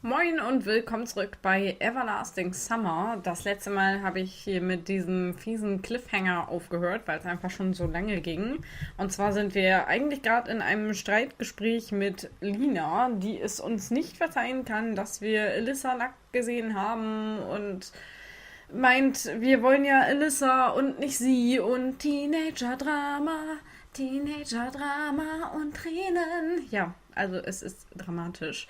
Moin und willkommen zurück bei Everlasting Summer. Das letzte Mal habe ich hier mit diesem fiesen Cliffhanger aufgehört, weil es einfach schon so lange ging. Und zwar sind wir eigentlich gerade in einem Streitgespräch mit Lina, die es uns nicht verzeihen kann, dass wir Alyssa nackt gesehen haben und meint, wir wollen ja Alyssa und nicht sie und Teenager-Drama und Tränen. Ja, also es ist dramatisch.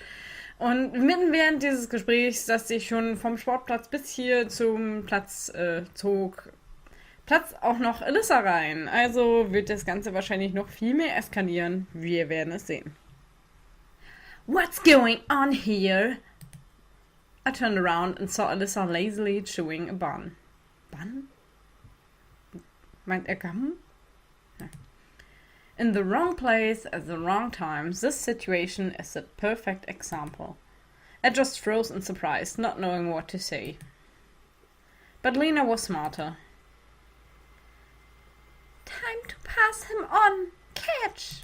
Und mitten während dieses Gesprächs, das sich schon vom Sportplatz bis hier zum Platz zog, platzt auch noch Alyssa rein. Also wird das Ganze wahrscheinlich noch viel mehr eskalieren. Wir werden es sehen. What's going on here? I turned around and saw Alyssa lazily chewing a bun. Bun? Meint er Gum? Ja. In the wrong place at the wrong time, this situation is a perfect example. I just froze in surprise, not knowing what to say. But Lena was smarter. Time to pass him on. Catch!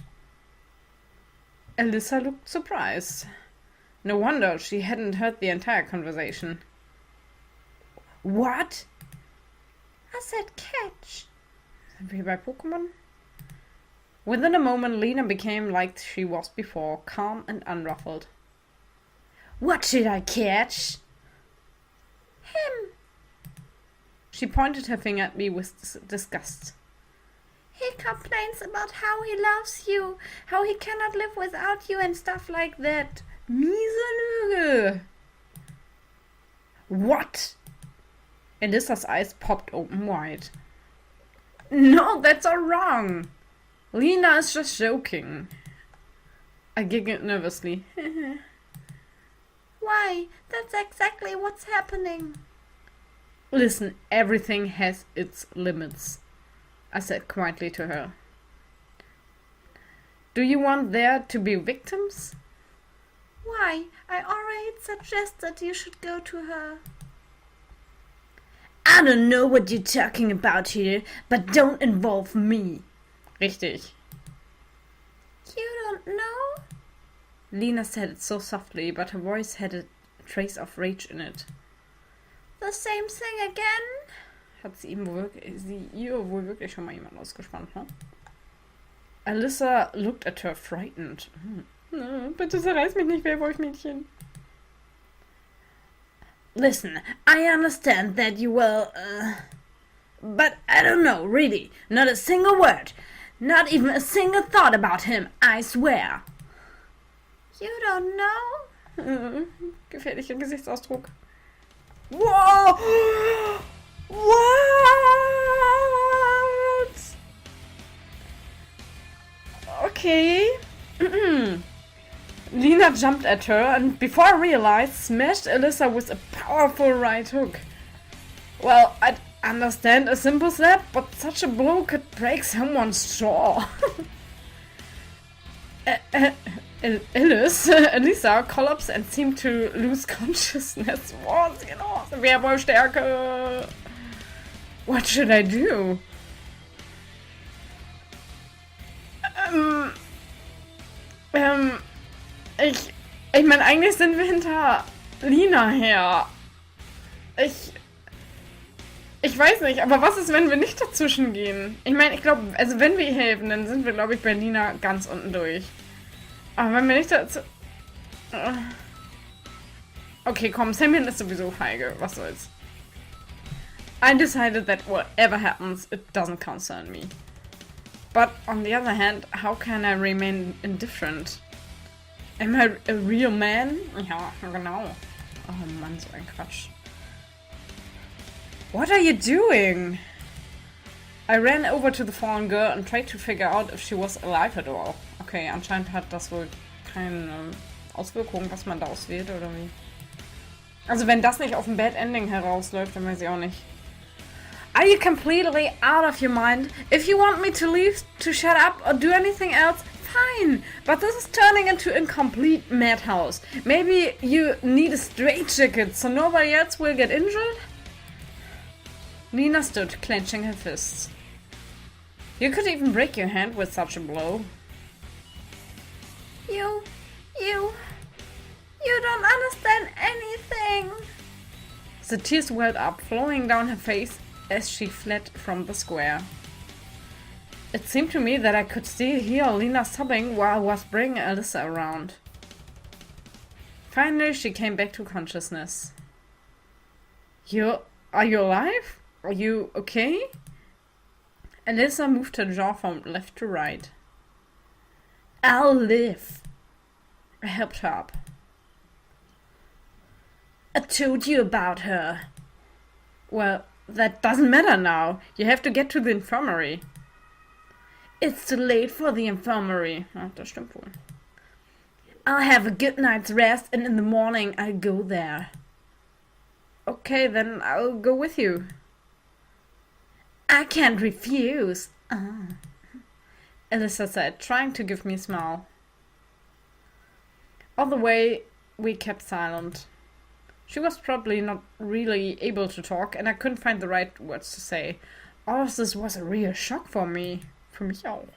Alyssa looked surprised. No wonder she hadn't heard the entire conversation. What? I said catch. Sind wir bei Pokémon? Within a moment, Lena became like she was before, calm and unruffled. What should I catch? Him. She pointed her finger at me with disgust. He complains about how he loves you, how he cannot live without you and stuff like that. Miese Lüge. What? Alyssa's eyes popped open wide. No, that's all wrong. Lena is just joking. I giggled nervously. Why? That's exactly what's happening. Listen, everything has its limits, I said quietly to her. Do you want there to be victims? Why? I already suggested you should go to her. I don't know what you're talking about here, but don't involve me. Richtig. You don't know? Lena said it so softly, but her voice had a trace of rage in it. The same thing again? Hat sie ihr wohl wirklich schon mal jemand ausgespannt, ne? Alyssa looked at her frightened. Bitte zerreiß mich nicht, Werwolf-Mädchen. Listen, I understand that you will, but I don't know, really. Not a single word. Not even a single thought about him, I swear. You don't know? Gefährlicher Gesichtsausdruck. Wow! What? Okay. Lena jumped at her and before I realized, smashed Alyssa with a powerful right hook. Well, I understand a simple slap, but such a blow could break someone's jaw. Alyssa collapsed and seemed to lose consciousness. Was genau? Werwolfstärke. What should I do? Ich meine, eigentlich sind wir hinter Lina her. Ich weiß nicht, aber was ist, wenn wir nicht dazwischen gehen? Ich meine, ich glaube, also wenn wir ihr helfen, dann sind wir, glaube ich, bei Lina ganz unten durch. Aber wenn wir nicht dazu... Okay, komm, Samuel ist sowieso feige. Was soll's? I decided that whatever happens, it doesn't concern me. But on the other hand, how can I remain indifferent? Am I a real man? Ja, genau. Oh Mann, so ein Quatsch. What are you doing? I ran over to the fallen girl and tried to figure out if she was alive at all. Okay, anscheinend hat das wohl keine Auswirkungen, was man da auswählt, oder wie? Also wenn das nicht auf ein Bad Ending herausläuft, dann weiß ich auch nicht. Are you completely out of your mind? If you want me to leave, to shut up or do anything else, fine, but this is turning into a complete madhouse. Maybe you need a straitjacket so nobody else will get injured? Lena stood, clenching her fists. You could even break your hand with such a blow. You don't understand anything. The tears welled up, flowing down her face as she fled from the square. It seemed to me that I could still hear Lena sobbing while I was bringing Alyssa around. Finally, she came back to consciousness. Are you alive? Are you okay? Alyssa moved her jaw from left to right. I'll live. I helped her up. I told you about her. Well, that doesn't matter now. You have to get to the infirmary. It's too late for the infirmary. Ah, das stimmt wohl. I'll have a good night's rest and in the morning I'll go there. Okay, then I'll go with you. I can't refuse. Alyssa said, trying to give me a smile. All the way, we kept silent. She was probably not really able to talk, and I couldn't find the right words to say. All of this was a real shock for me. Für mich auch.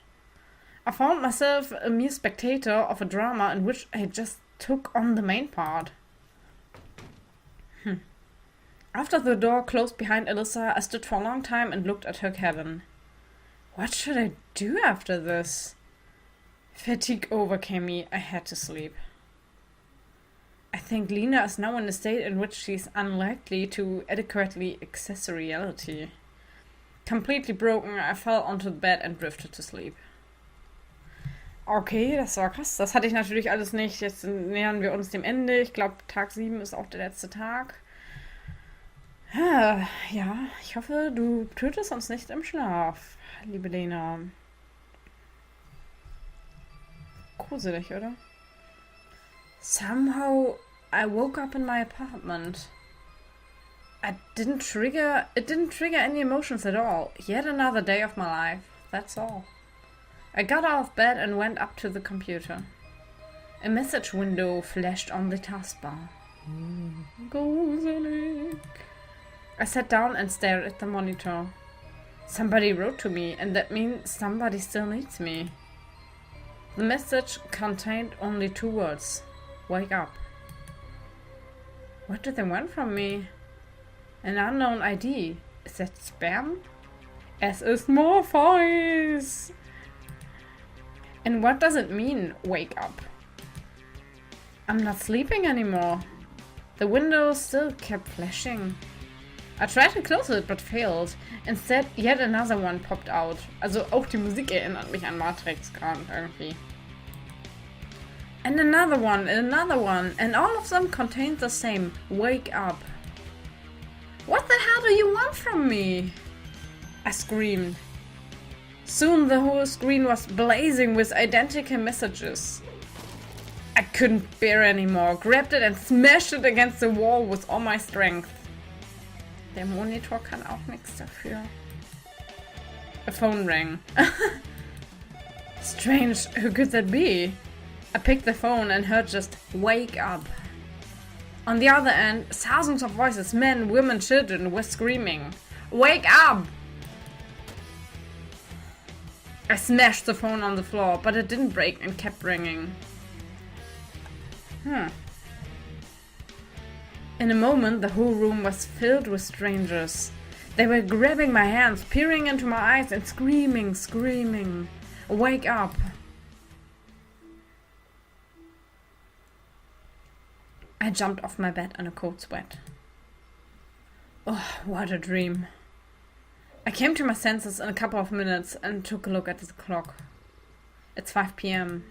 I found myself a mere spectator of a drama in which I just took on the main part. After the door closed behind Alyssa, I stood for a long time and looked at her cabin. What should I do after this? Fatigue overcame me. I had to sleep. I think Lena is now in a state in which she is unlikely to adequately access reality. Completely broken, I fell onto the bed and drifted to sleep. Okay, das war krass. Das hatte ich natürlich alles nicht. Jetzt nähern wir uns dem Ende. Ich glaube, Tag 7 ist auch der letzte Tag. Ja, ich hoffe, du tötest uns nicht im Schlaf, liebe Lena. Gruselig, oder? Somehow I woke up in my apartment. It didn't trigger any emotions at all. Yet another day of my life. That's all. I got out of bed and went up to the computer. A message window flashed on the taskbar. Gruselig. I sat down and stared at the monitor. Somebody wrote to me, and that means somebody still needs me. The message contained only 2 words. Wake up. What do they want from me? An unknown ID. Is that spam? Es ist Morpheus! And what does it mean, wake up? I'm not sleeping anymore. The window still kept flashing. I tried to close it, but failed. Instead, yet another one popped out. Also auch die Musik erinnert mich an Matrix gerade irgendwie. And another one, and all of them contained the same, wake up. What the hell do you want from me? I screamed. Soon the whole screen was blazing with identical messages. I couldn't bear anymore, grabbed it and smashed it against the wall with all my strength. Der Monitor kann auch nichts dafür. A phone rang. Strange, who could that be? I picked the phone and heard just, wake up. On the other end, thousands of voices, men, women, children, were screaming, wake up! I smashed the phone on the floor, but it didn't break and kept ringing. In a moment, the whole room was filled with strangers. They were grabbing my hands, peering into my eyes and screaming, wake up! I jumped off my bed in a cold sweat. Oh, what a dream. I came to my senses in a couple of minutes and took a look at the clock. It's 5 p.m.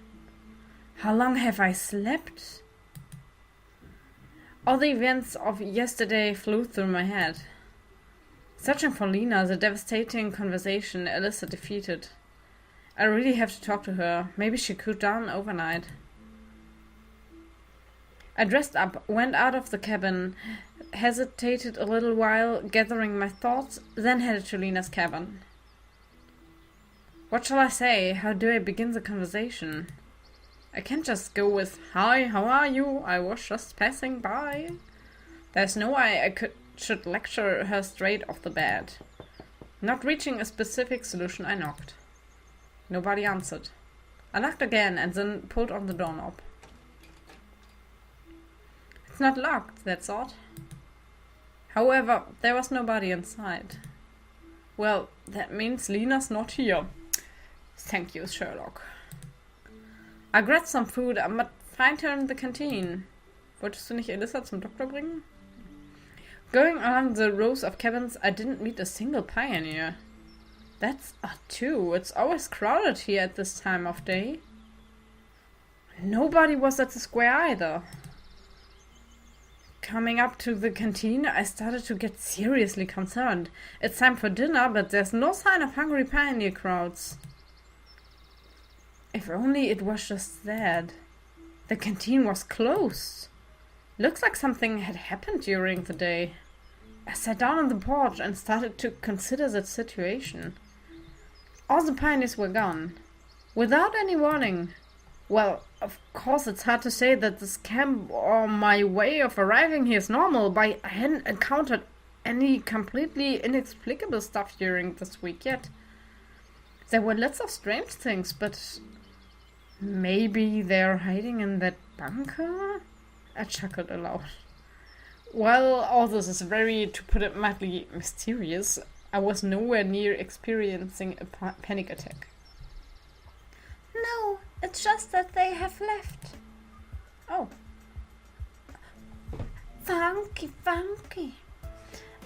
How long have I slept? All the events of yesterday flew through my head. Searching for Lena, the devastating conversation Alyssa defeated. I really have to talk to her. Maybe she cooled down overnight. I dressed up, went out of the cabin, hesitated a little while, gathering my thoughts, then headed to Lena's cabin. What shall I say? How do I begin the conversation? I can't just go with, "Hi, how are you? I was just passing by." There's no way I should lecture her straight off the bat. Not reaching a specific solution, I knocked. Nobody answered. I knocked again and then pulled on the doorknob. It's not locked, that's odd. However, there was nobody inside. Well, that means Lena's not here. Thank you, Sherlock. I grabbed some food, but find her in the canteen. Wolltest du nicht Elissa zum Doktor bringen? Going along the rows of cabins, I didn't meet a single pioneer. That's odd too. It's always crowded here at this time of day. Nobody was at the square either. Coming up to the canteen, I started to get seriously concerned. It's time for dinner, but there's no sign of hungry pioneer crowds. If only it was just that. The canteen was closed. Looks like something had happened during the day. I sat down on the porch and started to consider the situation. All the pioneers were gone. Without any warning. Well, of course it's hard to say that this camp or my way of arriving here is normal, but I hadn't encountered any completely inexplicable stuff during this week yet. There were lots of strange things, but maybe they're hiding in that bunker? I chuckled aloud. While all this is very, to put it mildly, mysterious, I was nowhere near experiencing a panic attack. No, it's just that they have left. Oh. Funky.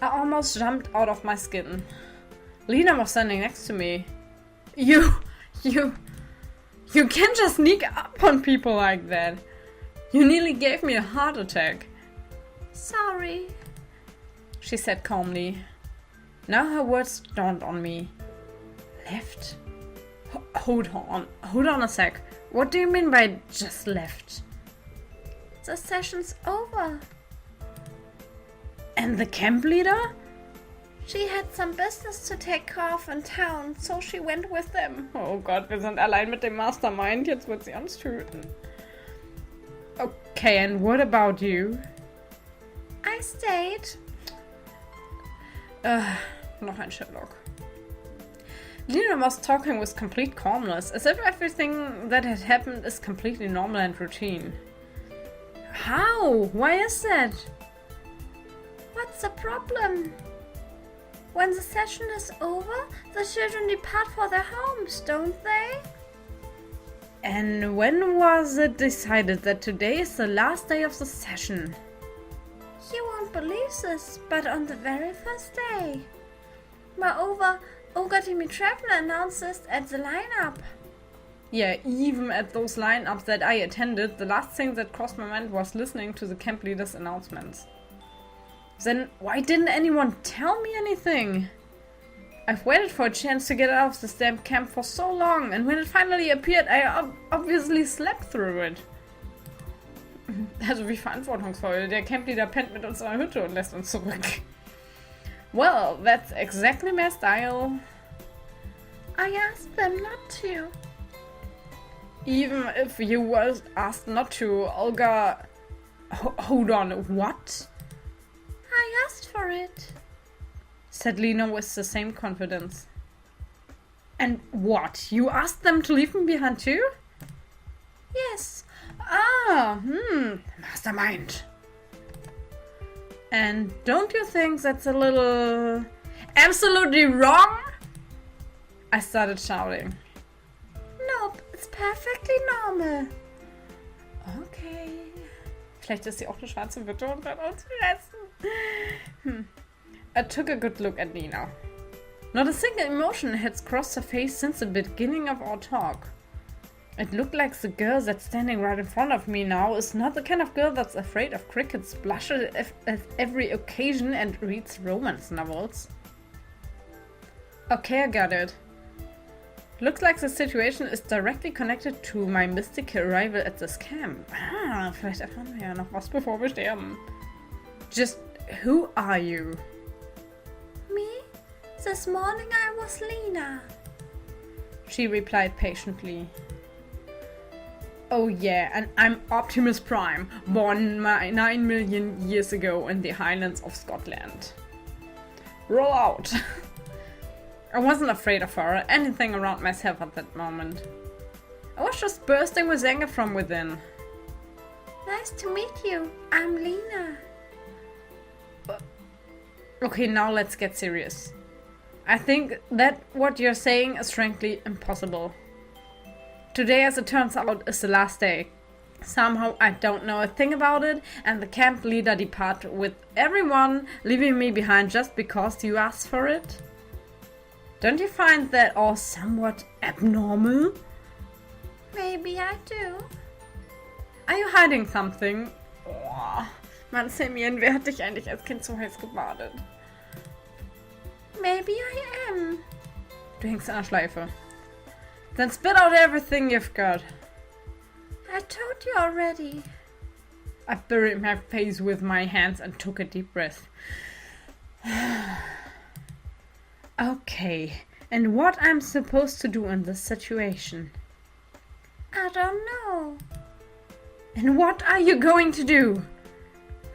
I almost jumped out of my skin. Lena was standing next to me. You can't just sneak up on people like that. You nearly gave me a heart attack. Sorry, she said calmly. Now her words dawned on me. Left? Hold on a sec. What do you mean by just left? The session's over. And the camp leader? She had some business to take care of in town, so she went with them. Oh Gott, wir sind allein mit dem Mastermind. Jetzt wird sie uns töten. Okay, and what about you? I stayed. Noch ein Sherlock. Lena was talking with complete calmness, as if everything that had happened is completely normal and routine. How? Why is that? What's the problem? When the session is over, the children depart for their homes, don't they? And when was it decided that today is the last day of the session? You won't believe this, but on the very first day. Moreover, Olga Dimitrievna announced this at the lineup. Yeah, even at those lineups that I attended, the last thing that crossed my mind was listening to the camp leader's announcements. Then why didn't anyone tell me anything? I've waited for a chance to get out of this damn camp for so long, and when it finally appeared, I obviously slept through it. Also wie verantwortungsvoll. Der Campleader pennt mit uns in der Hütte und lässt uns zurück. Well, that's exactly my style. I asked them not to. Even if you was asked not to, Olga... Hold on, what? I asked for it, said Lena with the same confidence. And what? You asked them to leave me behind too? Yes. Mastermind. And don't you think that's a little... absolutely wrong? I started shouting. Nope, it's perfectly normal. Okay. Vielleicht ist sie auch eine schwarze Witte und wird uns fressen. I took a good look at Nina. Not a single emotion had crossed her face since the beginning of our talk. It looked like the girl that's standing right in front of me now is not the kind of girl that's afraid of crickets, blushes at every occasion, and reads romance novels. Okay, I got it. Looks like the situation is directly connected to my mystical arrival at this camp. Vielleicht erfahren wir ja noch was, bevor wir sterben. Just, who are you? Me? This morning I was Lena. she replied patiently. Oh yeah, and I'm Optimus Prime, born 9 million years ago in the Highlands of Scotland. Roll out! I wasn't afraid of her or anything around myself at that moment. I was just bursting with anger from within. Nice to meet you. I'm Lena. Okay, now let's get serious. I think that what you're saying is frankly impossible. Today, as it turns out, is the last day. Somehow I don't know a thing about it, and the camp leader departed with everyone, leaving me behind just because you asked for it? Don't you find that all somewhat abnormal? Maybe I do. Are you hiding something? Oh, Mann, Semyon, wer hat dich eigentlich als Kind so heiß gebadet? Maybe I am. Du hängst an der Schleife. Then spit out everything you've got. I told you already. I buried my face with my hands and took a deep breath. Okay, and what I'm supposed to do in this situation? I don't know. And what are you going to do?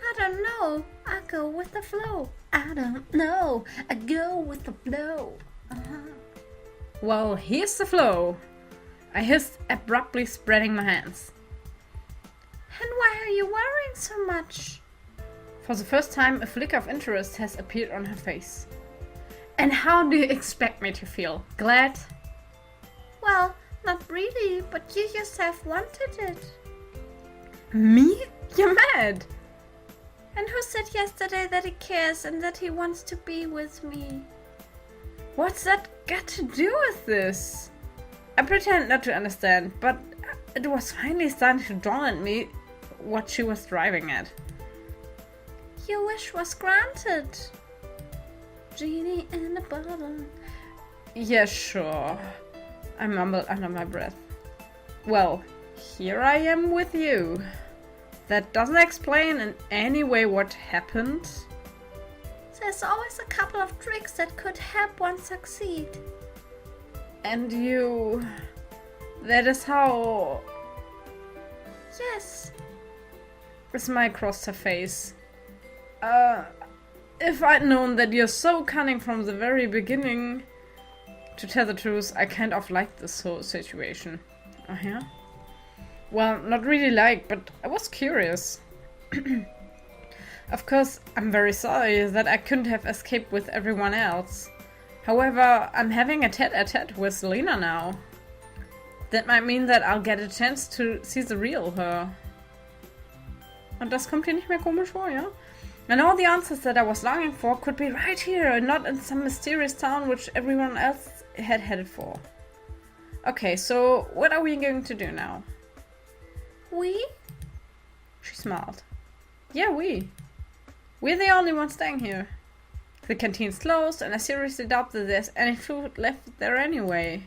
I don't know. I go with the flow. I don't know. I go with the flow. Well, here's the flow. I hissed, abruptly spreading my hands. And why are you worrying so much? For the first time, a flicker of interest has appeared on her face. And how do you expect me to feel? Glad? Well, not really, but you yourself wanted it. Me? You're mad! And who said yesterday that he cares and that he wants to be with me? What's that got to do with this? I pretend not to understand, but it was finally starting to dawn on me what she was driving at. Your wish was granted. Genie in a bottle. Yeah, sure. I mumbled under my breath. Well, here I am with you. That doesn't explain in any way what happened. There's always a couple of tricks that could help one succeed. And you... That is how... Yes. A smile crossed her face. If I'd known that you're so cunning from the very beginning... To tell the truth, I kind of liked this whole situation. Oh yeah? Well, not really like, but I was curious. Of course, I'm very sorry that I couldn't have escaped with everyone else. However, I'm having a tete-a-tete with Lena now. That might mean that I'll get a chance to see the real her. Und das kommt hier nicht mehr komisch vor, ja? And all the answers that I was longing for could be right here and not in some mysterious town which everyone else had headed for. Okay, so what are we going to do now? We? She smiled. Yeah, we. We're the only ones staying here. The canteen's closed, and I seriously doubt that there's any food left there anyway.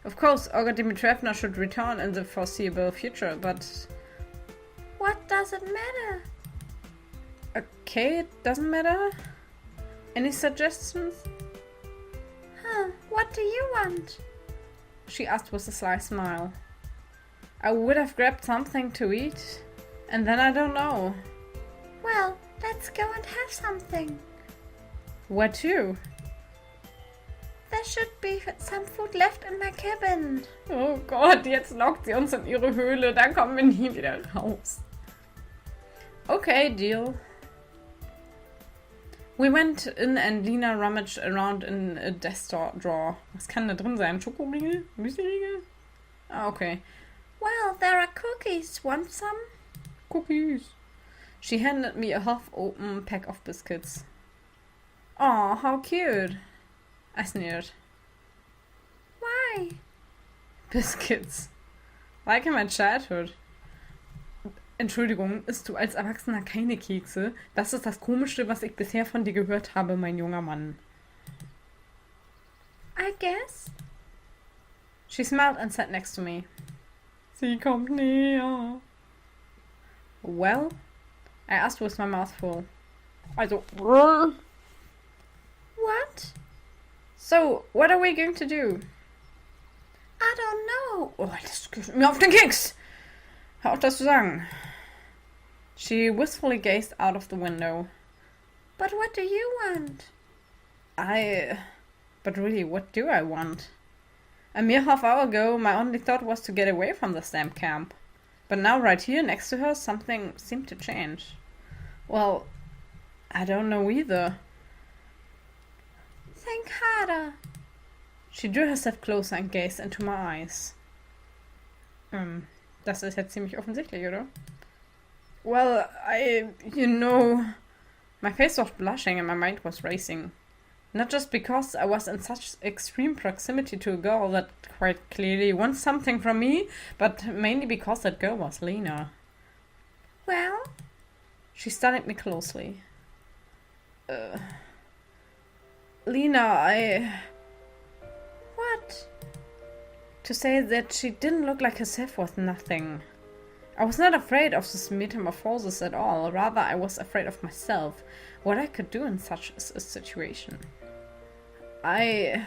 Of course, Olga Dimitrievna should return in the foreseeable future, but... What does it matter? Okay, it doesn't matter. Any suggestions? What do you want? She asked with a sly smile. I would have grabbed something to eat, and then I don't know. Well, let's go and have something. Where to? There should be some food left in my cabin. Oh Gott, jetzt lockt sie uns in ihre Höhle, dann kommen wir nie wieder raus. Okay, deal. We went in and Lena rummaged around in a desk drawer. Was kann da drin sein? Schokoriegel? Müsliriegel? Ah, okay. Well, there are cookies. Want some? Cookies. She handed me a half-open pack of biscuits. Aw, how cute. I sneered. Why? Biscuits. Like in my childhood. Entschuldigung, isst du als Erwachsener keine Kekse? Das ist das Komischste, was ich bisher von dir gehört habe, mein junger Mann. I guess. She smiled and sat next to me. Sie kommt näher. Well, I asked with my mouth full. Also, What? So, what are we going to do? I don't know. Oh, das geht mir auf den Keks. Hör auf, das zu sagen. She wistfully gazed out of the window. But what do you want? But really, what do I want? A mere half hour ago, my only thought was to get away from the stamp camp. But now, right here, next to her, something seemed to change. Well, I don't know either. Think harder. She drew herself closer and gazed into my eyes. Das ist jetzt ziemlich offensichtlich, oder? Well, my face was blushing and my mind was racing. Not just because I was in such extreme proximity to a girl that quite clearly wants something from me, but mainly because that girl was Lena. Well? She studied me closely. Lena, What? To say that she didn't look like herself was nothing. I was not afraid of this metamorphosis at all. Rather, I was afraid of myself. What I could do in such a situation. Didn't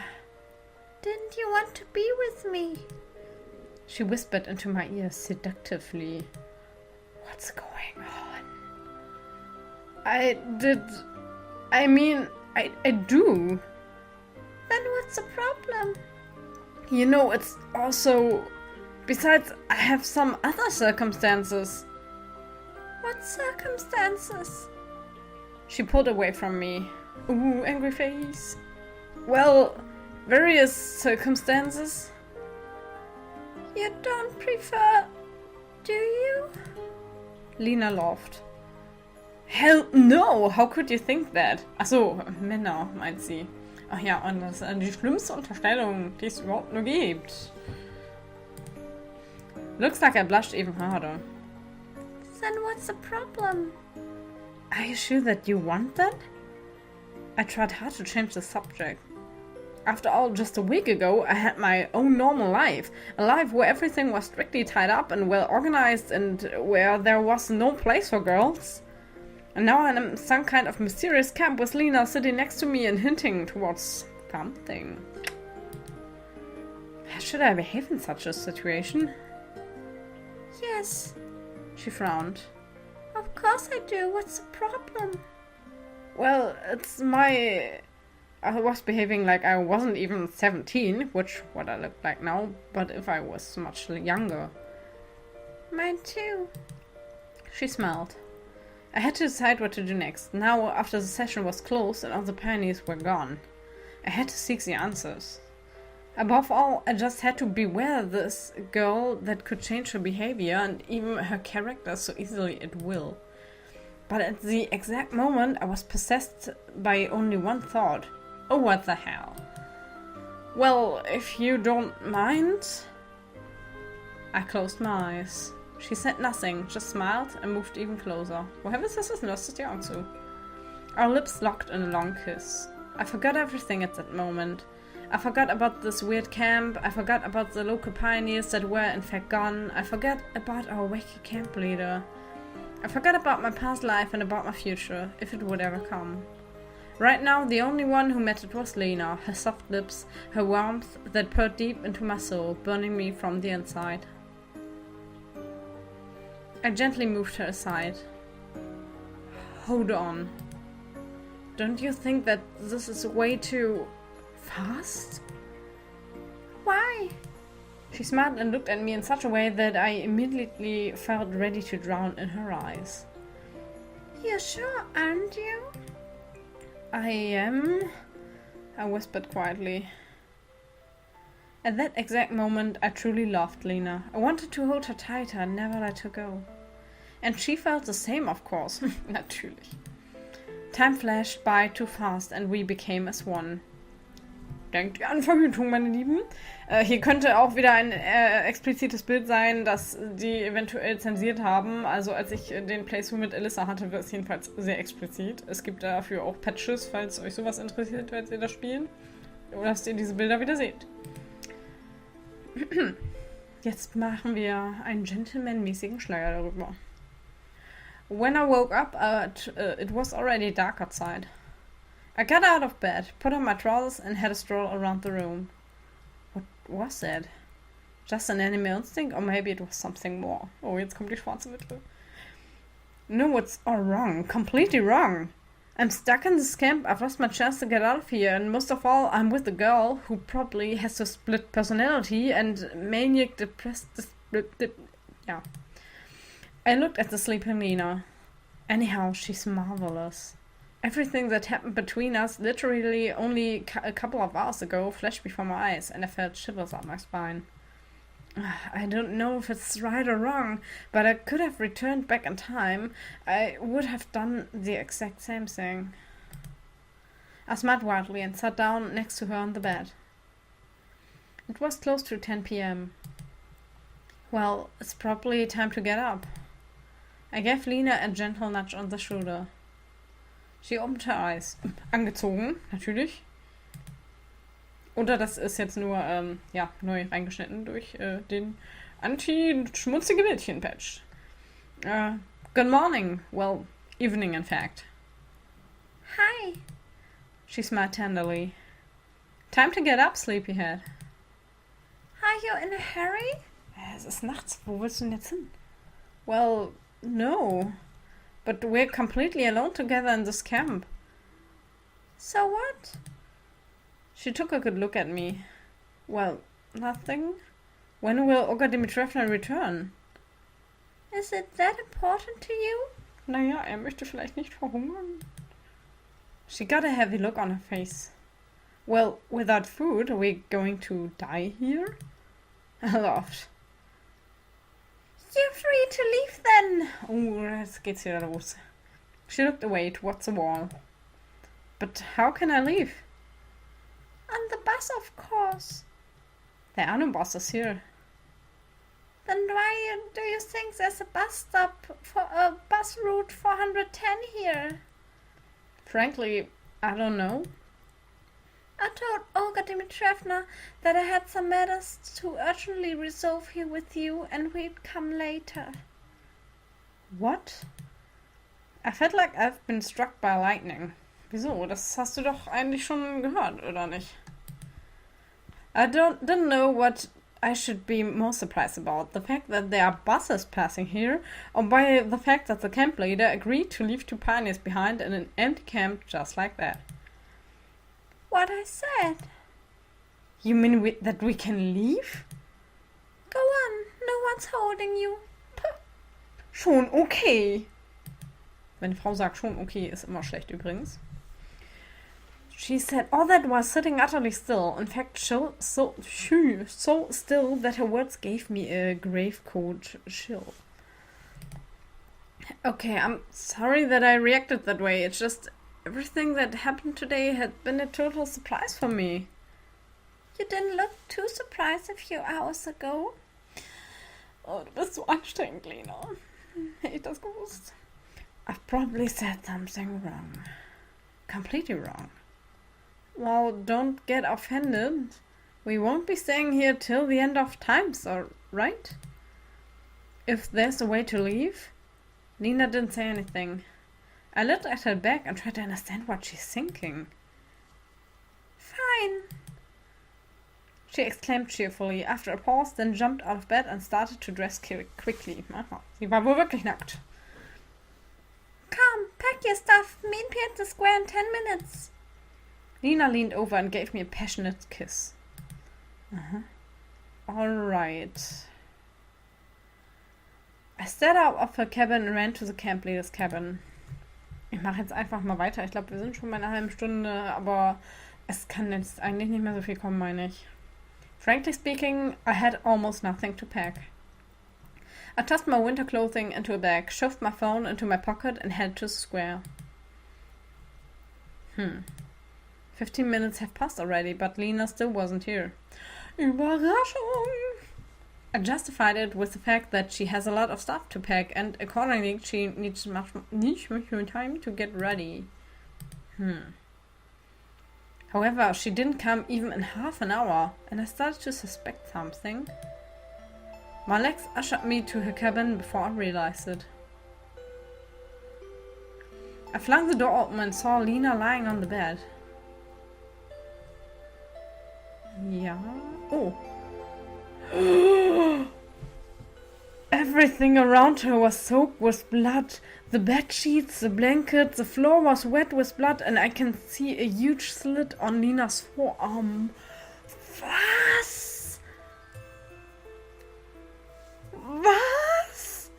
you want to be with me? She whispered into my ear seductively. What's going on? I do. Then what's the problem? It's also... Besides, I have some other circumstances. What circumstances? She pulled away from me. Ooh, angry face. Well, various circumstances. You don't prefer... do you? Lena laughed. Hell no! How could you think that? Achso, Männer, meint sie. Ach ja, und das ist die schlimmste Unterstellung, die es überhaupt nur gibt. Looks like I blushed even harder. Then what's the problem? Are you sure that you want that? I tried hard to change the subject. After all, just a week ago, I had my own normal life. A life where everything was strictly tied up and well organized and where there was no place for girls. And now I'm in some kind of mysterious camp with Lena sitting next to me and hinting towards something. How should I behave in such a situation? Yes. She frowned. Of course I do. What's the problem? Well, I was behaving like I wasn't even 17, which what I look like now, but if I was much younger. Mine too. She smiled. I had to decide what to do next. Now, after the session was closed and all the pioneers were gone, I had to seek the answers. Above all, I just had to beware this girl that could change her behavior and even her character so easily at will. But at the exact moment, I was possessed by only one thought. Oh, what the hell. Well, if you don't mind... I closed my eyes. She said nothing, just smiled and moved even closer. Woher willst du das wissen? Du hast es die Augen zu. Our lips locked in a long kiss. I forgot everything at that moment. I forgot about this weird camp. I forgot about the local pioneers that were in fact gone. I forgot about our wacky camp leader. I forgot about my past life and about my future, if it would ever come. Right now, the only one who mattered was Lena, her soft lips, her warmth that poured deep into my soul, burning me from the inside. I gently moved her aside. Hold on. Don't you think that this is way too... fast? Why? She smiled and looked at me in such a way that I immediately felt ready to drown in her eyes. You're sure, aren't you? I am, I whispered quietly. At that exact moment, I truly loved Lena. I wanted to hold her tighter and never let her go. And she felt the same, of course. Natürlich. Time flashed by too fast and we became as one. Denkt ihr an Verhütung, meine Lieben? Hier könnte auch wieder ein explizites Bild sein, das die eventuell zensiert haben. Also als ich den Playthrough mit Alyssa hatte, war es jedenfalls sehr explizit. Es gibt dafür auch Patches, falls euch sowas interessiert, wenn ihr das spielt. Oder dass ihr diese Bilder wieder seht. Jetzt machen wir einen gentleman-mäßigen Schleier darüber. When I woke up, it was already dark outside. I got out of bed, put on my trousers and had a stroll around the room. What was that? Just an animal instinct, or maybe it was something more. Oh, jetzt kommt die schwarze Witwe. No, it's all wrong. Completely wrong. I'm stuck in this camp. I've lost my chance to get out of here. And most of all, I'm with a girl who probably has a split personality and maniac depressed... Yeah. I looked at the sleeping Lena. Anyhow, she's marvelous. Everything that happened between us literally only a couple of hours ago flashed before my eyes, and I felt shivers up my spine. I don't know if it's right or wrong, but I could have returned back in time. I would have done the exact same thing. I smiled wildly and sat down next to her on the bed. It was close to 10 p.m. Well, it's probably time to get up. I gave Lena a gentle nudge on the shoulder. She opened her eyes. Angezogen, natürlich. Oder das ist jetzt nur, neu reingeschnitten durch den anti-schmutzige Mädchen-Patch. Good morning. Well, evening in fact. Hi. She smiled tenderly. Time to get up, sleepyhead. Are you in a hurry? Es ist nachts. Wo willst du denn jetzt hin? Well, no. But we're completely alone together in this camp. So what? She took a good look at me. Well, nothing. When will Olga Dimitrievna return? Is it that important to you? Naja, möchte vielleicht nicht verhungern. She got a heavy look on her face. Well, without food, are we going to die here? I laughed. You're free to leave then. Oh, jetzt geht's wieder los. She looked away towards the wall. But how can I leave? On the bus, of course. There are no buses here. Then why do you think there's a bus stop for a bus route 410 here? Frankly, I don't know. I told Olga Dimitrievna that I had some matters to urgently resolve here with you and we'd come later. What? I felt like I've been struck by lightning. Wieso? Das hast du doch eigentlich schon gehört, oder nicht? I didn't know what I should be more surprised about. The fact that there are buses passing here, or by the fact that the camp leader agreed to leave two pioneers behind in an empty camp just like that. What I said. You mean that we can leave? Go on, no one's holding you. Puh. Schon okay. Wenn eine Frau sagt schon okay, ist immer schlecht übrigens. She said all that while sitting utterly still. In fact, so still that her words gave me a grave cold chill. Okay, I'm sorry that I reacted that way. It's just everything that happened today had been a total surprise for me. You didn't look too surprised a few hours ago. Oh, du bist so anstrengend, Lena. Hätte ich das gewusst. I've probably said something wrong. Completely wrong. Well, don't get offended. We won't be staying here till the end of times, right? If there's a way to leave? Lena didn't say anything. I looked at her back and tried to understand what she's thinking. Fine, she exclaimed cheerfully after a pause, then jumped out of bed and started to dress quickly. Aha, sie war wohl wirklich nackt. Come, pack your stuff. Meet me at the square in 10 minutes. Lena leaned over and gave me a passionate kiss. All right. I stepped out of her cabin and ran to the camp leader's cabin. Ich mache jetzt einfach mal weiter. Ich glaube, wir sind schon bei einer halben Stunde, aber es kann jetzt eigentlich nicht mehr so viel kommen, meine ich. Frankly speaking, I had almost nothing to pack. I tossed my winter clothing into a bag, shoved my phone into my pocket and headed to the square. 15 minutes have passed already, but Lena still wasn't here. Überraschung! I justified it with the fact that she has a lot of stuff to pack and accordingly she needs much more time to get ready. However, she didn't come even in half an hour and I started to suspect something. My legs ushered me to her cabin before I realized it. I flung the door open and saw Lena lying on the bed. Ja. Oh. Everything around her was soaked with blood. The bed sheets, the blanket, the floor was wet with blood, and I can see a huge slit on Linas forearm. Was? Was?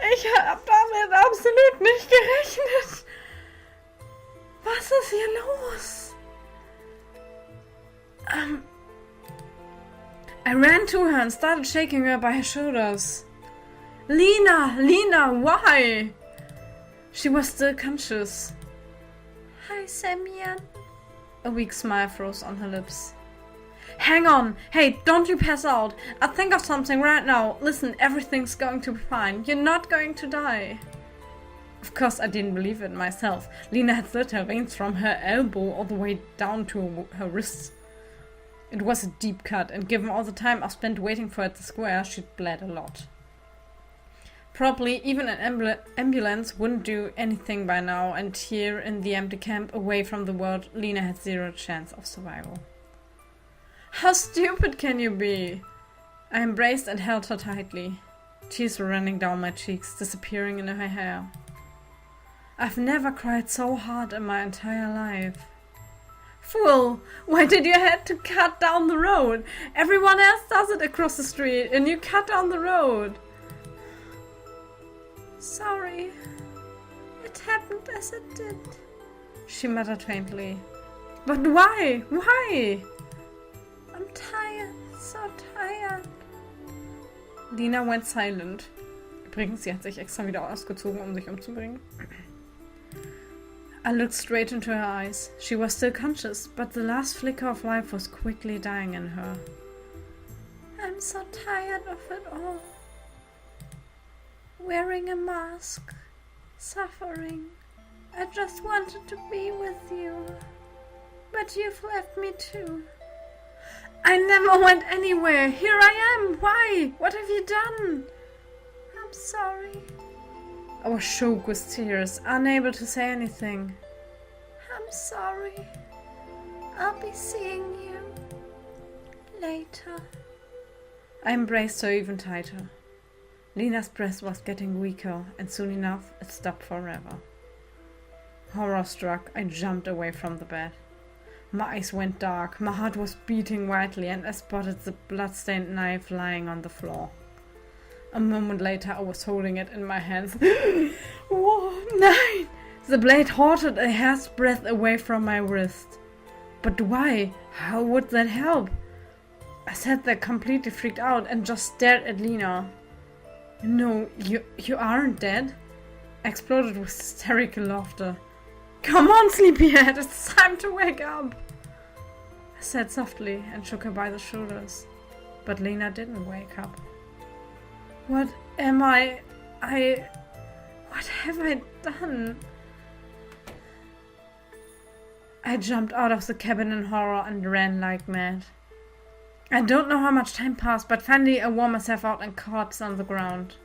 Ich hab damit absolut nicht gerechnet. Was ist hier los? I ran to her and started shaking her by her shoulders. Lena, why? She was still conscious. Hi, Semyon. A weak smile froze on her lips. Hang on! Hey, don't you pass out! I'll think of something right now. Listen, everything's going to be fine. You're not going to die. Of course, I didn't believe it myself. Lena had slit her veins from her elbow all the way down to her wrists. It was a deep cut, and given all the time I spent waiting for it to square, she'd bled a lot. Probably even an ambulance wouldn't do anything by now, and here in the empty camp, away from the world, Lena had zero chance of survival. How stupid can you be? I embraced and held her tightly. Tears were running down my cheeks, disappearing in her hair. I've never cried so hard in my entire life. Fool! Why did you have to cut down the road? Everyone else does it across the street, and you cut down the road. Sorry. It happened as it did. She muttered faintly. But why? Why? I'm tired. So tired. Lena went silent. Übrigens, sie hat sich extra wieder ausgezogen, um sich umzubringen. I looked straight into her eyes. She was still conscious, but the last flicker of life was quickly dying in her. I'm so tired of it all. Wearing a mask. Suffering. I just wanted to be with you. But you've left me too. I never went anywhere. Here I am. Why? What have you done? I'm sorry. I was choked with tears, unable to say anything. I'm sorry. I'll be seeing you later. I embraced her even tighter. Lena's breath was getting weaker, and soon enough it stopped forever. Horror-struck, I jumped away from the bed. My eyes went dark, my heart was beating wildly, and I spotted the blood-stained knife lying on the floor. A moment later I was holding it in my hands. Whoa, nein! The blade halted a hair's breadth away from my wrist. But why? How would that help? I sat there completely freaked out and just stared at Lena. No, you aren't dead? I exploded with hysterical laughter. Come on, sleepyhead, it's time to wake up! I said softly and shook her by the shoulders. But Lena didn't wake up. What am I... What have I done? I jumped out of the cabin in horror and ran like mad. I don't know how much time passed, but finally I wore myself out and collapsed on the ground.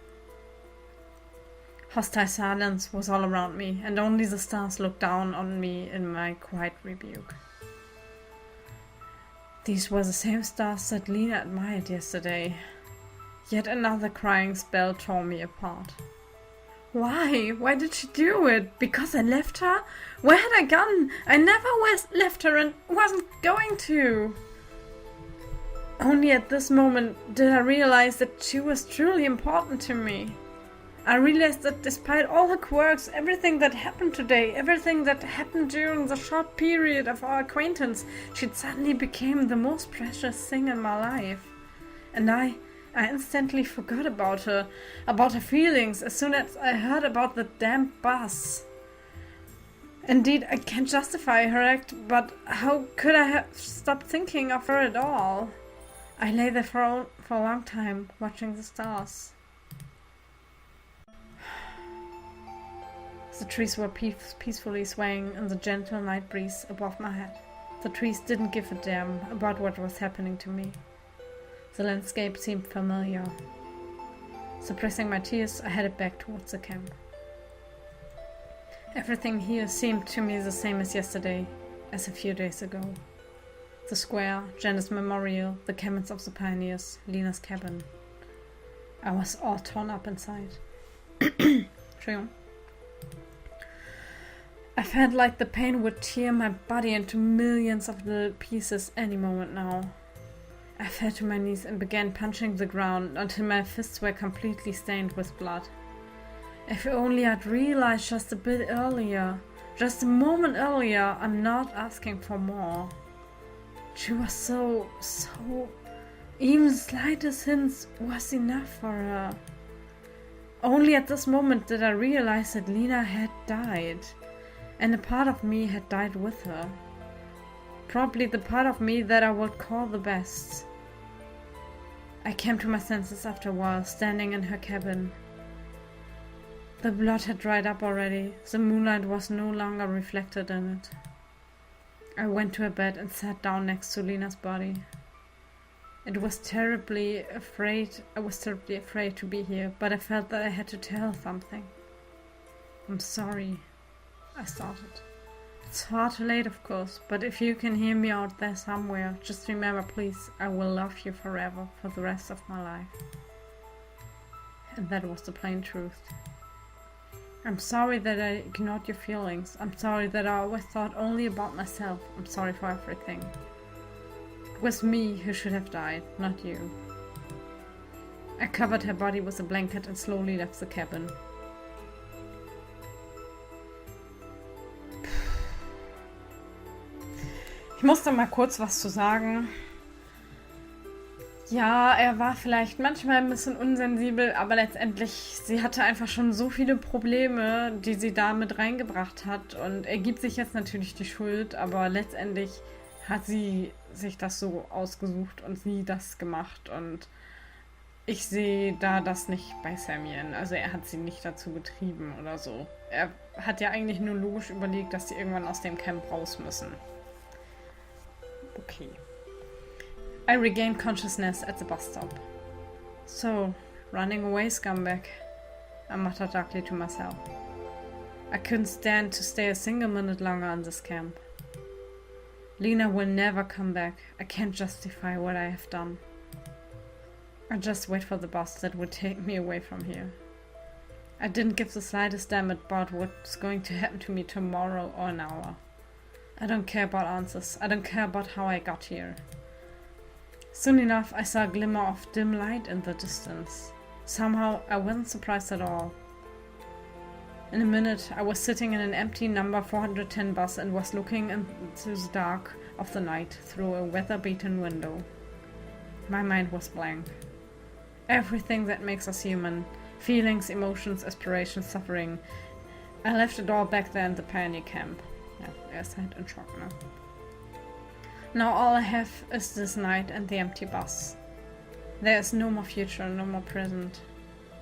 Hostile silence was all around me, and only the stars looked down on me in my quiet rebuke. These were the same stars that Lena admired yesterday. Yet another crying spell tore me apart. Why? Why did she do it? Because I left her? Where had I gone? I never left her and wasn't going to. Only at this moment did I realize that she was truly important to me. I realized that despite all her quirks, everything that happened today, everything that happened during the short period of our acquaintance, she'd suddenly became the most precious thing in my life. And I instantly forgot about her feelings, as soon as I heard about the damn bus. Indeed, I can't justify her act, but how could I have stopped thinking of her at all? I lay there for a long time, watching the stars. The trees were peacefully swaying in the gentle night breeze above my head. The trees didn't give a damn about what was happening to me. The landscape seemed familiar. Suppressing my tears, I headed back towards the camp. Everything here seemed to me the same as yesterday, as a few days ago. The square, Janice's memorial, the cabins of the pioneers, Lena's cabin. I was all torn up inside. Entschuldigung. I felt like the pain would tear my body into millions of little pieces any moment now. I fell to my knees and began punching the ground until my fists were completely stained with blood. If only I'd realized just a bit earlier, just a moment earlier, I'm not asking for more. She was so... Even the slightest hint was enough for her. Only at this moment did I realize that Lena had died. And a part of me had died with her. Probably the part of me that I would call the best. I came to my senses after a while, standing in her cabin. The blood had dried up already. The moonlight was no longer reflected in it. I went to her bed and sat down next to Lena's body. I was terribly afraid to be here, but I felt that I had to tell her something. I'm sorry, I started. It's far too late, of course, but if you can hear me out there somewhere, just remember, please, I will love you forever, for the rest of my life. And that was the plain truth. I'm sorry that I ignored your feelings. I'm sorry that I always thought only about myself. I'm sorry for everything. It was me who should have died, not you. I covered her body with a blanket and slowly left the cabin. Ich muss da mal kurz was zu sagen. Ja, er war vielleicht manchmal ein bisschen unsensibel, aber letztendlich, sie hatte einfach schon so viele Probleme, die sie da mit reingebracht hat. Und er gibt sich jetzt natürlich die Schuld, aber letztendlich hat sie sich das so ausgesucht und sie das gemacht. Und ich sehe da das nicht bei Samuel. Also er hat sie nicht dazu getrieben oder so. Er hat ja eigentlich nur logisch überlegt, dass sie irgendwann aus dem Camp raus müssen. Okay. I regained consciousness at the bus stop. So, running away, scumbag, I muttered darkly to myself. I couldn't stand to stay a single minute longer in this camp. Lena will never come back. I can't justify what I have done. I just wait for the bus that would take me away from here. I didn't give the slightest damn about what's going to happen to me tomorrow or an hour. I don't care about answers. I don't care about how I got here. Soon enough, I saw a glimmer of dim light in the distance. Somehow, I wasn't surprised at all. In a minute, I was sitting in an empty number 410 bus and was looking into the dark of the night through a weather-beaten window. My mind was blank. Everything that makes us human, feelings, emotions, aspirations, suffering, I left it all back there in the pioneer camp. Yeah, er ist halt in Schock, ne? Now all I have is this night and the empty bus. There is no more future, no more present.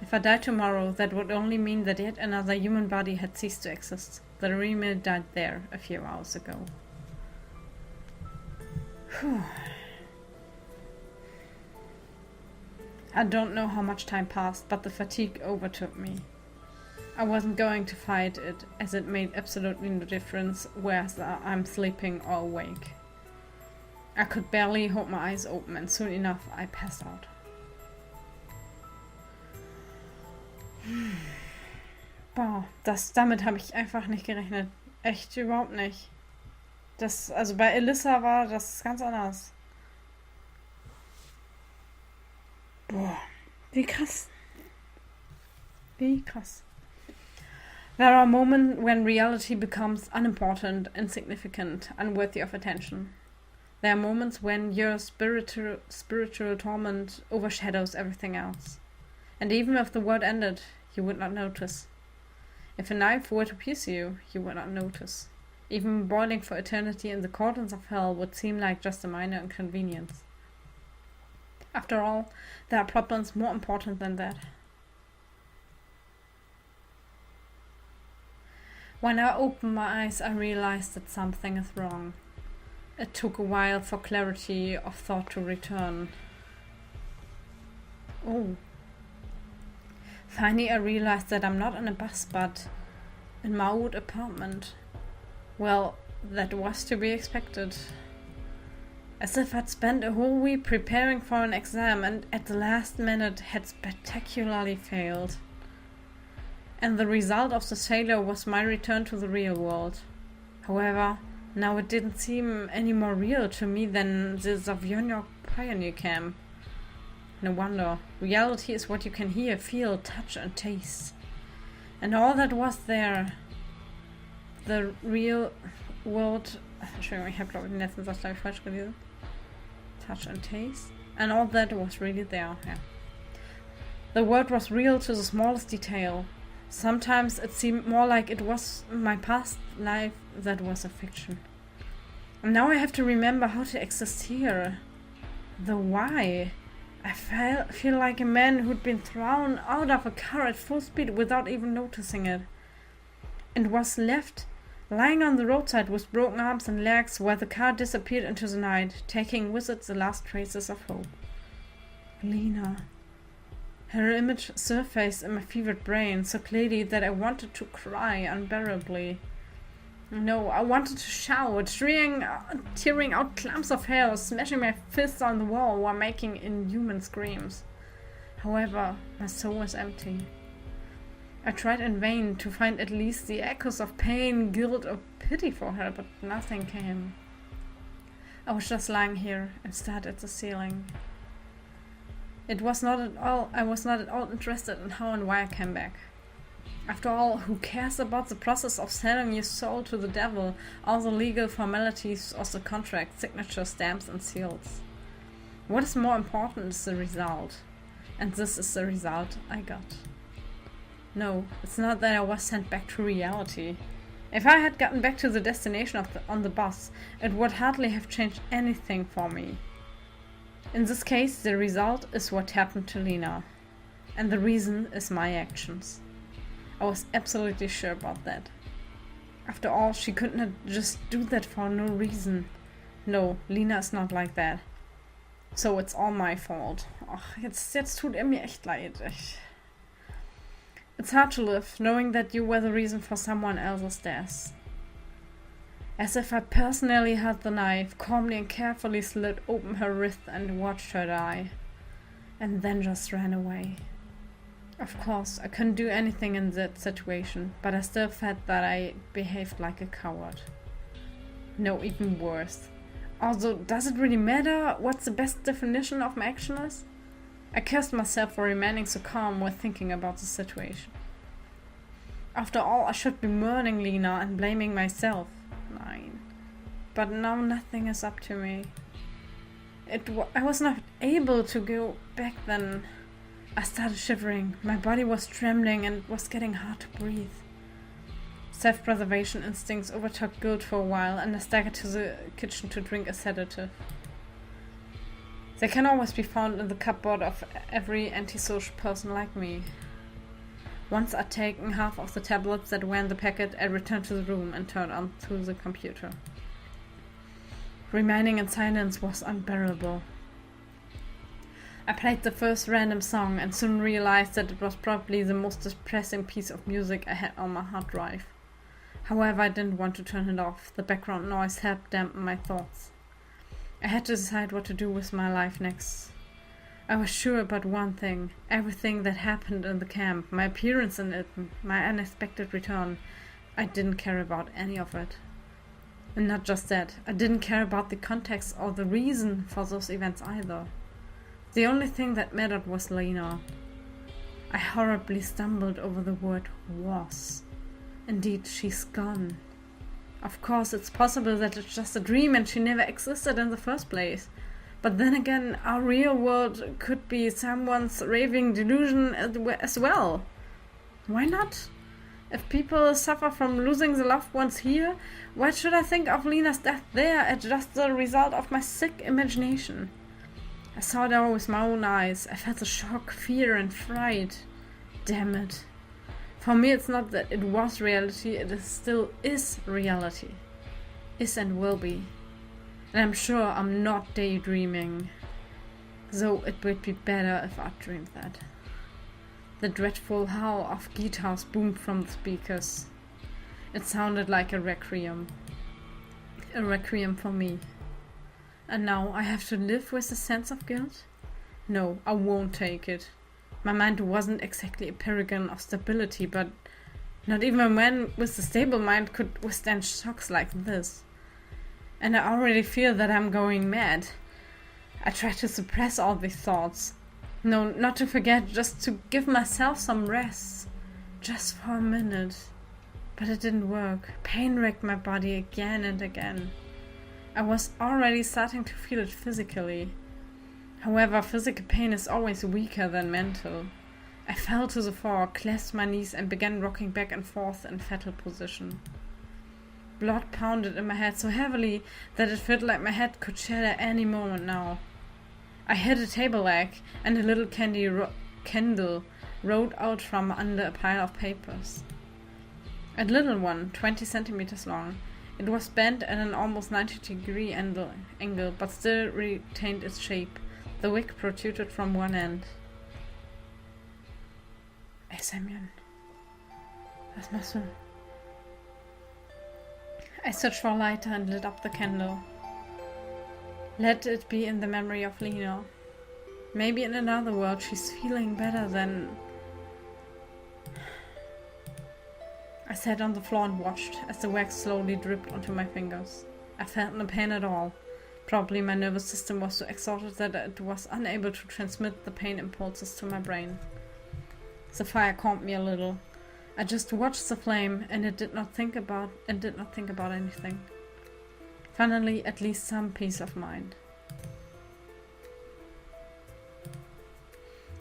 If I die tomorrow, that would only mean that yet another human body had ceased to exist. The real died there a few hours ago. Whew. I don't know how much time passed, but the fatigue overtook me. I wasn't going to fight it, as it made absolutely no difference whether I'm sleeping or awake. I could barely hold my eyes open, and soon enough I passed out. Boah, damit habe ich einfach nicht gerechnet. Echt überhaupt nicht. Also bei Elissa war das ganz anders. Boah, wie krass. Wie krass. There are moments when reality becomes unimportant, insignificant, unworthy of attention. There are moments when your spiritual torment overshadows everything else. And even if the world ended, you would not notice. If a knife were to pierce you, you would not notice. Even boiling for eternity in the cauldrons of hell would seem like just a minor inconvenience. After all, there are problems more important than that. When I opened my eyes, I realized that something is wrong. It took a while for clarity of thought to return. Oh. Finally, I realized that I'm not in a bus, but in my old apartment. Well, that was to be expected. As if I'd spent a whole week preparing for an exam and at the last minute had spectacularly failed. And the result of this failure was my return to the real world. However, now it didn't seem any more real to me than the Zavionok pioneer camp. No wonder. Reality is what you can hear, feel, touch and taste. And all that was there. The real world... Entschuldigung, ich habe glaube ich den letzten Satz falsch gelesen. Touch and taste. And all that was really there, yeah. The world was real to the smallest detail. Sometimes it seemed more like it was my past life that was a fiction. And now I have to remember how to exist here. The why. I feel like a man who'd been thrown out of a car at full speed without even noticing it. And was left lying on the roadside with broken arms and legs while the car disappeared into the night, taking with it the last traces of hope. Lena. Her image surfaced in my fevered brain so clearly that I wanted to cry unbearably. No, I wanted to shout, tearing out clumps of hair, smashing my fists on the wall while making inhuman screams. However, my soul was empty. I tried in vain to find at least the echoes of pain, guilt, or pity for her, but nothing came. I was just lying here and stared at the ceiling. I was not at all interested in how and why I came back. After all, who cares about the process of selling your soul to the devil, all the legal formalities of the contract, signature, stamps and seals? What is more important is the result. And this is the result I got. No, it's not that I was sent back to reality. If I had gotten back to the destination on the bus, it would hardly have changed anything for me. In this case, the result is what happened to Lena. And the reason is my actions. I was absolutely sure about that. After all, she couldn't just do that for no reason. No, Lena is not like that. So it's all my fault. Ach, jetzt tut mir echt leid. It's hard to live, knowing that you were the reason for someone else's death. As if I personally held the knife, calmly and carefully slit open her wrist and watched her die. And then just ran away. Of course, I couldn't do anything in that situation, but I still felt that I behaved like a coward. No, even worse. Also, does it really matter what the best definition of my action is? I cursed myself for remaining so calm while thinking about the situation. After all, I should be mourning Lena and blaming myself. Nein. But now nothing is up to me. I was not able to go back then. I started shivering. My body was trembling and was getting hard to breathe. Self-preservation instincts overtook guilt for a while, and I staggered to the kitchen to drink a sedative. They can always be found in the cupboard of every antisocial person like me. Once I'd taken half of the tablets that were in the packet, I returned to the room and turned on to the computer. Remaining in silence was unbearable. I played the first random song and soon realized that it was probably the most depressing piece of music I had on my hard drive. However, I didn't want to turn it off. The background noise helped dampen my thoughts. I had to decide what to do with my life next. I was sure about one thing. Everything that happened in the camp, my appearance in it, my unexpected return, I didn't care about any of it. And not just that, I didn't care about the context or the reason for those events either. The only thing that mattered was Lena. I horribly stumbled over the word was. Indeed, she's gone. Of course, it's possible that it's just a dream and she never existed in the first place. But then again, our real world could be someone's raving delusion as well. Why not? If people suffer from losing the loved ones here, why should I think of Lena's death there as just the result of my sick imagination? I saw it all with my own eyes. I felt the shock, fear and fright. Damn it. For me, it's not that it was reality, it still is reality. Is and will be. And I'm sure I'm not daydreaming. Though it would be better if I dreamed that. The dreadful howl of guitars boomed from the speakers. It sounded like a requiem. A requiem for me. And now I have to live with a sense of guilt? No, I won't take it. My mind wasn't exactly a paragon of stability, but not even a man with a stable mind could withstand shocks like this. And I already feel that I'm going mad. I try to suppress all these thoughts. No, not to forget, just to give myself some rest. Just for a minute. But it didn't work. Pain wrecked my body again and again. I was already starting to feel it physically. However, physical pain is always weaker than mental. I fell to the floor, clasped my knees and began rocking back and forth in fetal position. Blood pounded in my head so heavily that it felt like my head could shatter any moment now. I hit a table leg and a little candle rode out from under a pile of papers. A little one, 20 centimeters long. It was bent at an almost 90-degree angle, but still retained its shape. The wick protruded from one end. Ey, Semyon. Was machst du? I searched for a lighter and lit up the candle. Let it be in the memory of Lena. Maybe in another world she's feeling better than... I sat on the floor and watched as the wax slowly dripped onto my fingers. I felt no pain at all. Probably my nervous system was so exhausted that it was unable to transmit the pain impulses to my brain. The fire calmed me a little. I just watched the flame and did not think about anything. Finally, at least some peace of mind.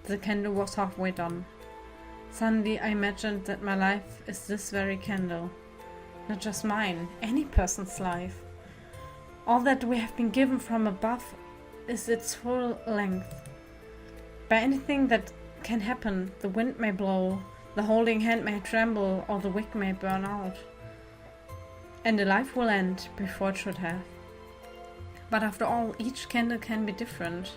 The candle was halfway done. Suddenly I imagined that my life is this very candle. Not just mine, any person's life. All that we have been given from above is its full length. By anything that can happen, the wind may blow, the holding hand may tremble, or the wick may burn out. And the life will end before it should have. But after all, each candle can be different.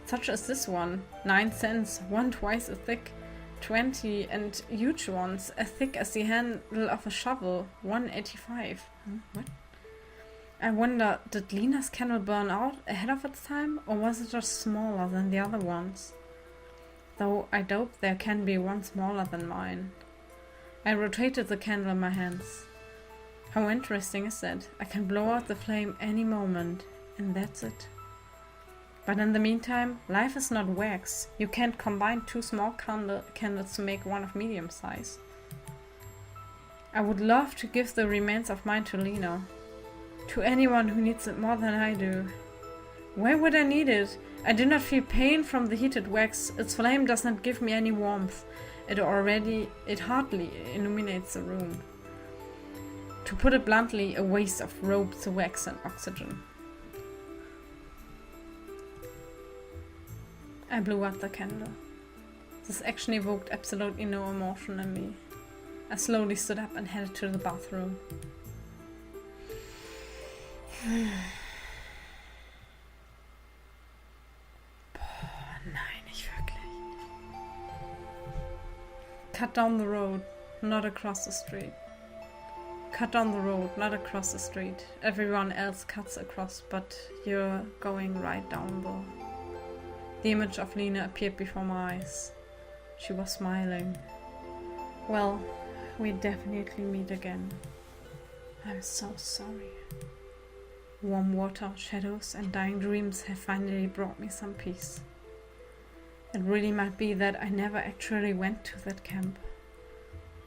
Such as this one, 9 cents, one twice as thick, 20, and huge ones, as thick as the handle of a shovel, 1.85. What? I wonder, did Lena's candle burn out ahead of its time, or was it just smaller than the other ones? Though I doubt there can be one smaller than mine. I rotated the candle in my hands. How interesting is that? I can blow out the flame any moment, and that's it. But in the meantime, life is not wax. You can't combine 2 small candles to make one of medium size. I would love to give the remains of mine to Lena. To anyone who needs it more than I do. Why would I need it? I do not feel pain from the heated wax. Its flame does not give me any warmth. It hardly illuminates the room. To put it bluntly, a waste of ropes, wax and oxygen. I blew out the candle. This action evoked absolutely no emotion in me. I slowly stood up and headed to the bathroom. Nein, nicht wirklich. Cut down the road, not across the street. Cut down the road, not across the street. Everyone else cuts across, but you're going right down though. The image of Lena appeared before my eyes. She was smiling. Well, we definitely meet again. I'm so sorry. Warm water, shadows, and dying dreams have finally brought me some peace. It really might be that I never actually went to that camp.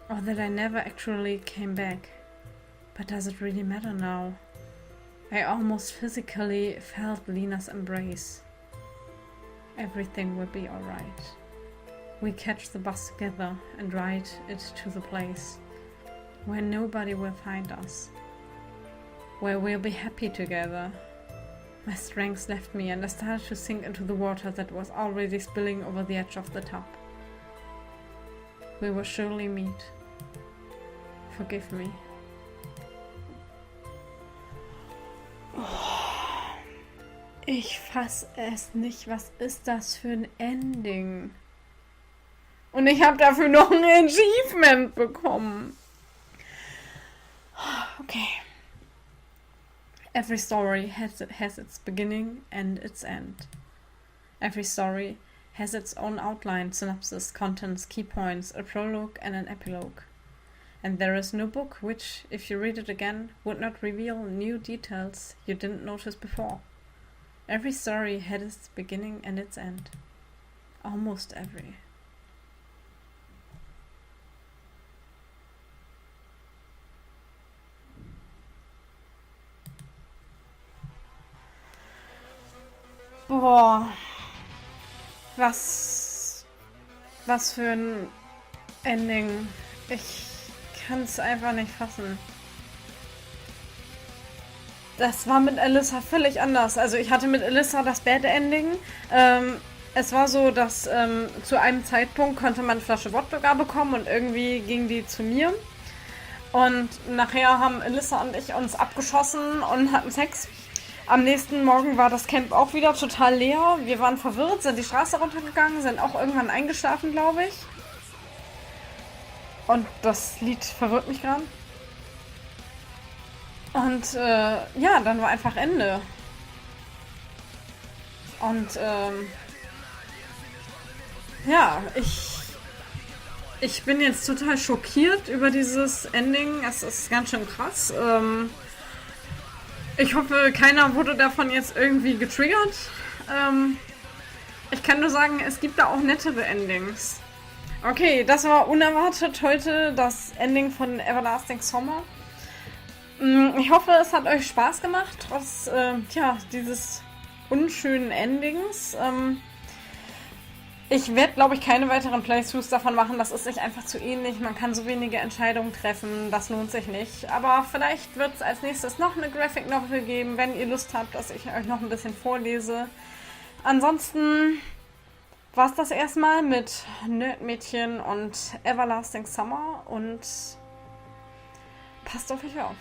Or that I never actually came back. But does it really matter now? I almost physically felt Lena's embrace. Everything will be alright. We catch the bus together and ride it to the place where nobody will find us. Where we'll be happy together. My strength left me and I started to sink into the water that was already spilling over the edge of the tub. We will surely meet. Forgive me. Ich fass es nicht. Was ist das für ein Ending? Und ich habe dafür noch ein Achievement bekommen. Okay. Every story has its beginning and its end. Every story has its own outline, synopsis, contents, key points, a prologue and an epilogue. And there is no book which, if you read it again, would not reveal new details you didn't notice before. Every story had its beginning and its end. Almost every. Boah. Was für ein Ending. Ich kann es einfach nicht fassen. Das war mit Alyssa völlig anders. Also ich hatte mit Alyssa das Bad Ending. Es war so, dass zu einem Zeitpunkt konnte man eine Flasche Wodka bekommen und irgendwie ging die zu mir. Und nachher haben Alyssa und ich uns abgeschossen und hatten Sex. Am nächsten Morgen war das Camp auch wieder total leer. Wir waren verwirrt, sind die Straße runtergegangen, sind auch irgendwann eingeschlafen, glaube ich. Und das Lied verwirrt mich gerade. Und ja, dann war einfach Ende. Und ja, ich bin jetzt total schockiert über dieses Ending. Es ist ganz schön krass. Ich hoffe, keiner wurde davon jetzt irgendwie getriggert. Ich kann nur sagen, es gibt da auch nettere Endings. Okay, das war unerwartet heute das Ending von Everlasting Summer. Ich hoffe, es hat euch Spaß gemacht, trotz dieses unschönen Endings. Ich werde, glaube ich, keine weiteren Playthroughs davon machen. Das ist sich einfach zu ähnlich. Man kann so wenige Entscheidungen treffen. Das lohnt sich nicht. Aber vielleicht wird es als nächstes noch eine Graphic Novel geben, wenn ihr Lust habt, dass ich euch noch ein bisschen vorlese. Ansonsten war es das erstmal mit Nerdmädchen und Everlasting Summer. Und passt auf euch auf.